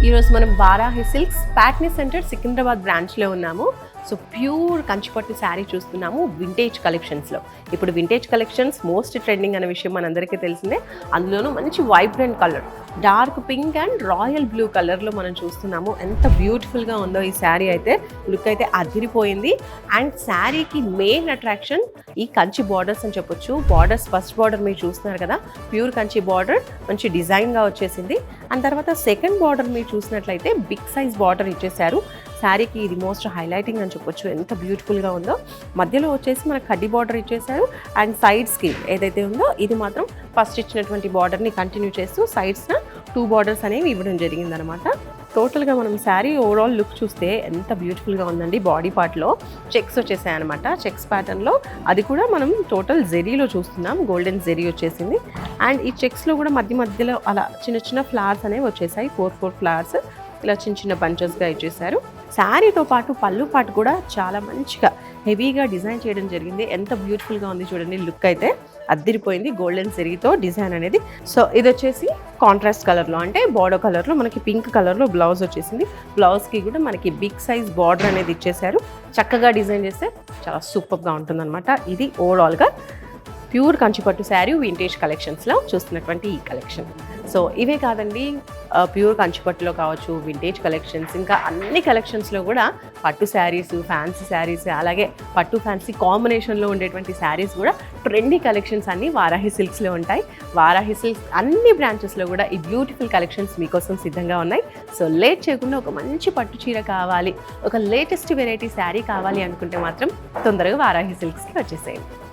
ఈరోజు మనం Varahi silks Patny centre Secunderabad బ్రాంచ్లో ఉన్నాము. సో ప్యూర్ కంచిపట్టు శారీ చూస్తున్నాము వింటేజ్ కలెక్షన్స్లో. ఇప్పుడు వింటేజ్ కలెక్షన్స్ మోస్ట్ ట్రెండింగ్ అనే విషయం మనందరికీ తెలిసిందే. అందులోనూ మంచి vibrant colour, dark pink and royal blue కలర్లో మనం చూస్తున్నాము. ఎంత బ్యూటిఫుల్గా ఉందో ఈ శారీ అయితే. లుక్ అయితే అదిరిపోయింది. అండ్ శారీకి మెయిన్ అట్రాక్షన్ ఈ కంచి బార్డర్స్ అని చెప్పొచ్చు. బార్డర్స్ ఫస్ట్ బార్డర్ మీరు చూస్తున్నారు కదా, ప్యూర్ కంచి బార్డర్ మంచి డిజైన్గా వచ్చేసింది. అండ్ తర్వాత సెకండ్ బార్డర్ మీరు చూసినట్లయితే బిగ్ సైజ్ బార్డర్ ఇచ్చేసారు. శారీకి ఇది మోస్ట్ హైలైటింగ్ అని చెప్పొచ్చు. ఎంత బ్యూటిఫుల్గా ఉందో. మధ్యలో వచ్చేసి మనకు కడ్డీ బార్డర్ ఇచ్చేసారు. అండ్ సైడ్స్కి ఏదైతే ఉందో ఇది మాత్రం ఫస్ట్ ఇచ్చినటువంటి బార్డర్ని కంటిన్యూ చేస్తూ సైడ్స్న 2 బార్డర్స్ అనేవి ఇవ్వడం జరిగిందనమాట. టోటల్గా మనం శారీ ఓవరాల్ లుక్ చూస్తే ఎంత బ్యూటిఫుల్గా ఉందండి. బాడీ పార్ట్లో చెక్స్ వచ్చేసాయి అనమాట. చెక్స్ ప్యాటర్న్లో అది కూడా మనం టోటల్ జెరీలో చూస్తున్నాం. గోల్డెన్ జెరీ వచ్చేసింది. అండ్ ఈ చెక్స్లో కూడా మధ్య మధ్యలో అలా చిన్న చిన్న ఫ్లవర్స్ అనేవి వచ్చేసాయి. 4 ఫ్లవర్స్ ఇలా చిన్న చిన్న బంచెస్గా ఇచ్చేసారు. శారీతో పాటు పళ్ళు పాటు కూడా చాలా మంచిగా హెవీగా డిజైన్ చేయడం జరిగింది. ఎంత బ్యూటిఫుల్గా ఉంది చూడండి. లుక్ అయితే అద్దిరిపోయింది. గోల్డెన్ జెరీతో డిజైన్ అనేది. సో ఇది వచ్చేసి కాంట్రాస్ట్ కలర్లో, అంటే బోర్డర్ కలర్లో మనకి పింక్ కలర్లో బ్లౌజ్ వచ్చేసింది. బ్లౌజ్కి కూడా మనకి బిగ్ సైజ్ బార్డర్ అనేది ఇచ్చేసారు. చక్కగా డిజైన్ చేస్తే చాలా సూపర్గా ఉంటుందన్నమాట. ఇది ఓవరాల్గా ప్యూర్ కంచిపట్టు శారీ వింటేజ్ కలెక్షన్స్లో చూస్తున్నటువంటి ఈ కలెక్షన్. సో ఇవే కాదండి, ప్యూర్ కంచిపట్టులో కావచ్చు, వింటేజ్ కలెక్షన్స్, ఇంకా అన్ని కలెక్షన్స్లో కూడా పట్టు శారీస్, ఫ్యాన్సీ శారీస్, అలాగే పట్టు ఫ్యాన్సీ కాంబినేషన్లో ఉండేటువంటి శారీస్ కూడా ట్రెండీ కలెక్షన్స్ అన్నీ వారాహి సిల్క్స్లో ఉంటాయి. వారాహి సిల్క్స్ అన్ని బ్రాంచెస్లో కూడా ఈ బ్యూటిఫుల్ కలెక్షన్స్ మీకోసం సిద్ధంగా ఉన్నాయి. సో లేట్ చేయకుండా ఒక మంచి పట్టు చీర కావాలి, ఒక లేటెస్ట్ వెరైటీ శారీ కావాలి అనుకుంటే మాత్రం తొందరగా వారాహి సిల్క్స్కి వచ్చేసేయండి.